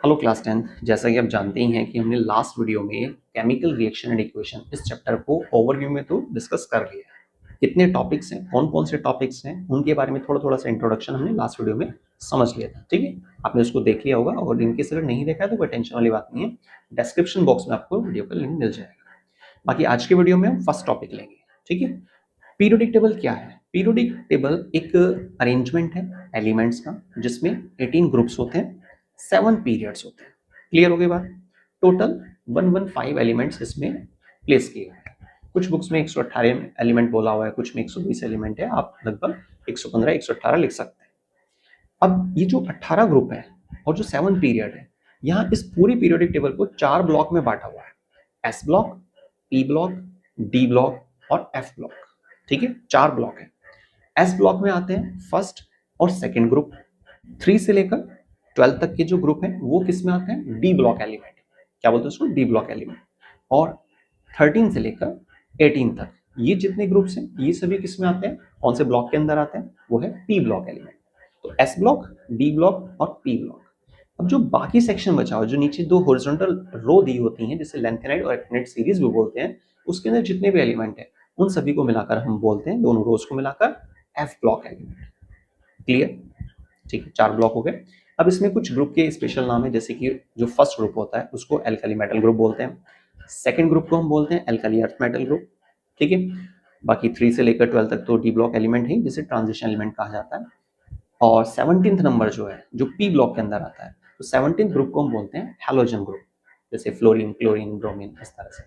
Hello class 10th। जैसा कि आप जानते ही हैं कि हमने लास्ट वीडियो में केमिकल रिएक्शन एंड इक्वेशन इस चैप्टर को ओवरव्यू में तो डिस्कस कर लिया है। कितने टॉपिक्स हैं, कौन कौन से टॉपिक्स हैं, उनके बारे में थोड़ा थोड़ा सा इंट्रोडक्शन हमने लास्ट वीडियो में समझ लिया था। ठीक है, आपने उसको देख लिया होगा और इनकेस अगर नहीं देखा है तो कोई टेंशन वाली बात नहीं है, डिस्क्रिप्शन बॉक्स में आपको वीडियो का लिंक मिल जाएगा। बाकी आज के वीडियो में हम फर्स्ट टॉपिक लेंगे। ठीक है, पीरियोडिक टेबल क्या है? पीरियोडिक टेबल एक अरेंजमेंट है एलिमेंट्स का जिसमें 18 ग्रुप्स होते हैं, 7 पीरियड्स होते हैं। क्लियर हो गई बात? टोटल 115 एलिमेंट्स इसमें प्लेस किए हुए हैं। कुछ बुक्स में 118 एलिमेंट बोला हुआ है, कुछ में 120 एलिमेंट है, आप लगभग 115 118 लिख सकते हैं। अब ये जो 18 ग्रुप है और जो 7 पीरियड है, यहाँ इस पूरी पीरियोडिक टेबल को 4 ब्लॉक में बांटा हुआ है। S block, P block, D block और एफ ब्लॉक। ठीक है, 4 ब्लॉक है। एस ब्लॉक में आते हैं फर्स्ट और सेकंड ग्रुप। 3 से लेकर 12 तक के जो ग्रुप हैं वो किस में आते हैं? D block element. क्या बोलते हैं उसको? D block element. और 13 से लेकर 18 तक ये जितने ग्रुप्स हैं ये सभी किस में आते हैं? कौन से ब्लॉक के अंदर आते हैं? वो है पी ब्लॉक एलिमेंट। तो एस ब्लॉक, डी ब्लॉक और पी ब्लॉक। अब जो बाकी सेक्शन बचा हो, जो नीचे दो हॉरिजॉन्टल रो दी होती हैं जिसे लेंथेनाइड और एक्टिनाइड सीरीज भी बोलते हैं, उसके अंदर जितने भी एलिमेंट हैं उन सभी को मिलाकर हम बोलते हैं, दोनों रोज को मिलाकर एफ ब्लॉक एलिमेंट। क्लियर? ठीक है, 4 ब्लॉक हो गए। अब इसमें कुछ ग्रुप के स्पेशल नाम है, जैसे कि जो फर्स्ट ग्रुप होता है उसको एल्काली मेटल ग्रुप बोलते हैं। सेकंड ग्रुप को हम बोलते हैं एल्काली अर्थ मेटल ग्रुप। ठीक है, बाकी 3 से लेकर 12 तक तो डी ब्लॉक एलिमेंट है जिसे ट्रांजिशन एलिमेंट कहा जाता है। और 17th नंबर जो है जो पी ब्लॉक के अंदर आता है, तो 17th ग्रुप को हम बोलते हैं हैलोजन ग्रुप, जैसे फ्लोरीन, क्लोरीन, ब्रोमीन, इस तरह से।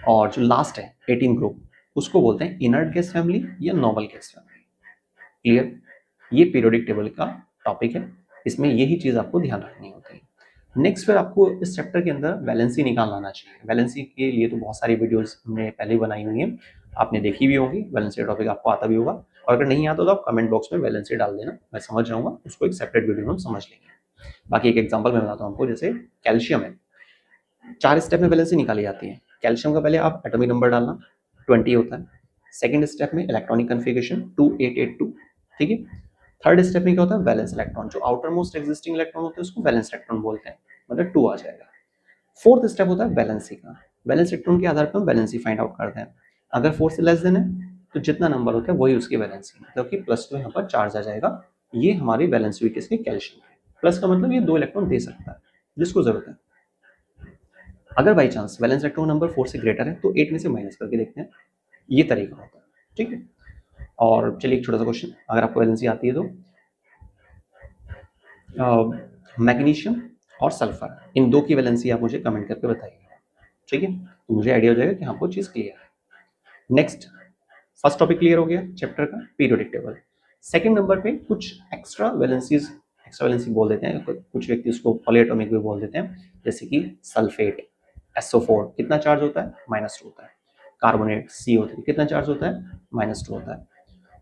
और जो लास्ट है 18 ग्रुप, उसको बोलते हैं इनर्ट गैस फैमिली या नोबल गैस फैमिली। क्लियर? ये पीरियोडिक टेबल का टॉपिक है, इसमें यही चीज आपको ध्यान रखनी होती है। नेक्स्ट फिर आपको इस चैप्टर के अंदर वैलेंसी निकालना आना चाहिए। वैलेंसी के लिए तो बहुत सारी वीडियोस हमने पहले बनाई हुई हैं, आपने देखी भी होंगी, वैलेंसी टॉपिक आपको आता भी होगा। और अगर नहीं आता तो आप कमेंट बॉक्स में वैलेंसी डाल देना, मैं समझ जाऊंगा, उसको एक सेपरेट वीडियो में हम समझ लेंगे। बाकी एक एग्जाम्पल मैं बताता हूँ आपको, जैसे कैल्शियम है, 4 स्टेप में वैलेंसी निकाली जाती है। कैल्शियम का पहले आप एटॉमिक नंबर डालना, 20 होता है। सेकेंड स्टेप में इलेक्ट्रॉनिक कन्फिगरेशन 2882। ठीक है, थर्ड स्टेप में क्या होता है? वैलेंस इलेक्ट्रॉन, जो आउटर मोस्ट एग्जिस्टिंग इलेक्ट्रॉन होते हैं उसको वैलेंस इलेक्ट्रॉन बोलते हैं, मतलब 2 आ जाएगा। फोर्थ स्टेप होता है वैलेंसी का। वैलेंस इलेक्ट्रॉन के आधार पर हम वैलेंसी फाइंड आउट करते हैं। अगर 4 से लेस देन है तो जितना नंबर होता है वही उसकी वैलेंसी, मतलब कि +2 यहाँ पर चार्ज आ जाएगा। ये हमारी वैलेंसी हुई किसकी? कैल्शियम की। प्लस का मतलब ये 2 इलेक्ट्रॉन दे सकता है जिसको जरूरत है। अगर by chance valence electron number 4 से ग्रेटर है तो 8 में से माइनस करके देखते हैं, ये तरीका होता है। ठीक है, और चलिए एक छोटा सा क्वेश्चन, अगर आपको वैलेंसी आती है तो मैग्नीशियम और सल्फर, इन दो की वैलेंसी आप मुझे कमेंट करके बताइए। ठीक है, तो मुझे आइडिया हो जाएगा कि हाँ वो चीज क्लियर है। नेक्स्ट, फर्स्ट टॉपिक क्लियर हो गया चैप्टर का, पीरियोडिक टेबल। सेकंड नंबर पे कुछ एक्स्ट्रा वैलेंसीज, एक्स्ट्रा वैलेंसी बोल देते हैं, कुछ व्यक्ति उसको पॉलीएटॉमिक भी बोल देते हैं, जैसे कि सल्फेट SO4 कितना चार्ज होता है? -2 होता है। कार्बोनेट CO3 कितना चार्ज होता है? -2 होता है।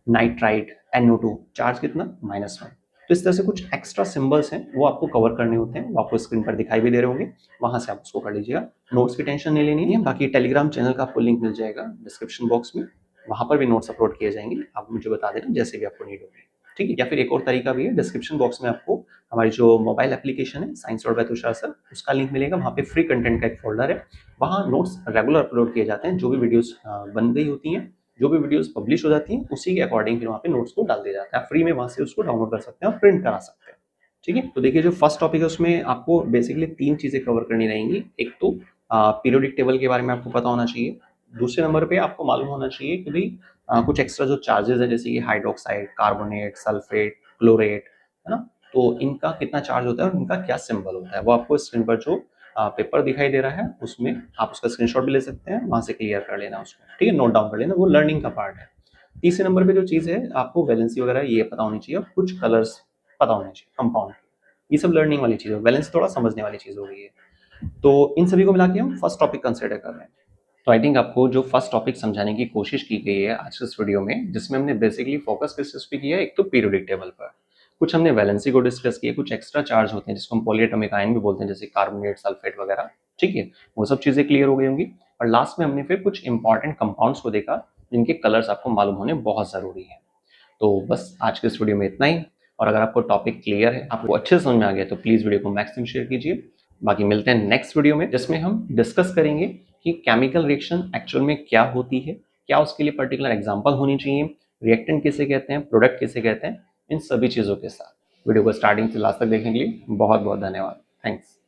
नाइट्राइट NO2 चार्ज कितना? -1। तो इस तरह से कुछ एक्स्ट्रा सिंबल्स हैं वो आपको कवर करने होते हैं, वो आपको स्क्रीन पर दिखाई भी दे रहे होंगे, वहां से आप उसको कर लीजिएगा। नोट्स की टेंशन नहीं लेनी है। बाकी टेलीग्राम चैनल का आपको लिंक मिल जाएगा डिस्क्रिप्शन बॉक्स में, वहां पर भी नोट्स अपलोड किए जाएंगे, आप मुझे बता देना जैसे भी आपको नीड होगी। ठीक है, या फिर एक और तरीका भी है, डिस्क्रिप्शन बॉक्स में आपको हमारी जो मोबाइल एप्लीकेशन है साइंस और तुषार सर, उसका लिंक मिलेगा। वहाँ पे फ्री कंटेंट का एक फोल्डर है, वहाँ नोट्स रेगुलर अपलोड किए जाते हैं, जो भी वीडियोस बन गई होती हैं, जो भी वीडियोस पब्लिश हो जाती हैं, उसी के अकॉर्डिंग फिर वहाँ पे नोट्स को डाल दिया जाता है। फ्री में वहाँ से उसको डाउनलोड कर सकते हैं और प्रिंट करा सकते हैं। ठीक है, तो देखिए जो फर्स्ट टॉपिक है उसमें आपको बेसिकली 3 चीजें कवर करनी रहेंगी। एक तो पीरियोडिक टेबल के बारे में आपको पता होना चाहिए। दूसरे नंबर पे आपको मालूम होना चाहिए कि भाई कुछ एक्स्ट्रा जो चार्जेस है, जैसे कि हाइड्रोक्साइड, कार्बोनेट, सल्फेट, क्लोरेट, है ना, तो इनका कितना चार्ज होता है और इनका क्या सिंबल होता है, वो आपको स्क्रीन पर जो पेपर दिखाई दे रहा है उसमें आप उसका स्क्रीनशॉट भी ले सकते हैं, वहां से क्लियर कर लेना उसको। ठीक है, नोट डाउन कर लेना, वो लर्निंग का पार्ट है। तीसरे नंबर पे जो चीज है, आपको वैलेंसी वगैरह ये पता होनी चाहिए, कुछ कलर्स पता होने चाहिए, कंपाउंड, ये सब लर्निंग वाली चीज है। बैलेंस थोड़ा समझने वाली चीज हो गई है। तो इन सभी को मिला के हम फर्स्ट टॉपिक कंसिडर कर रहे हैं। तो आई थिंक आपको जो फर्स्ट टॉपिक समझाने की कोशिश की गई है आज के इस वीडियो में, जिसमें हमने बेसिकली फोकस किस चीज पे किया है, एक तो पीरियोडिक टेबल पर, कुछ हमने वैलेंसी को डिस्कस किया, कुछ एक्स्ट्रा चार्ज होते हैं जिसको हम पॉलीएटॉमिक आयन भी बोलते हैं, जैसे कार्बोनेट, सल्फेट वगैरह। ठीक है, वो सब चीजें क्लियर हो गई होंगी। और लास्ट में हमने फिर कुछ इंपॉर्टेंट कंपाउंड्स को देखा जिनके कलर्स आपको मालूम होने बहुत जरूरी है। तो बस आज के इस वीडियो में इतना ही। और अगर आपको टॉपिक क्लियर है, आपको अच्छे से समझ में आ गया, तो प्लीज वीडियो को मैक्सिमम शेयर कीजिए। बाकी मिलते हैं नेक्स्ट वीडियो में, जिसमें हम डिस्कस करेंगे कि केमिकल रिएक्शन एक्चुअल में क्या होती है, क्या उसके लिए पर्टिकुलर एग्जाम्पल होनी चाहिए, रिएक्टेंट किसे कहते हैं, प्रोडक्ट किसे कहते हैं, इन सभी चीज़ों के साथ। वीडियो को स्टार्टिंग से लास्ट तक देखने के लिए बहुत बहुत धन्यवाद। थैंक्स।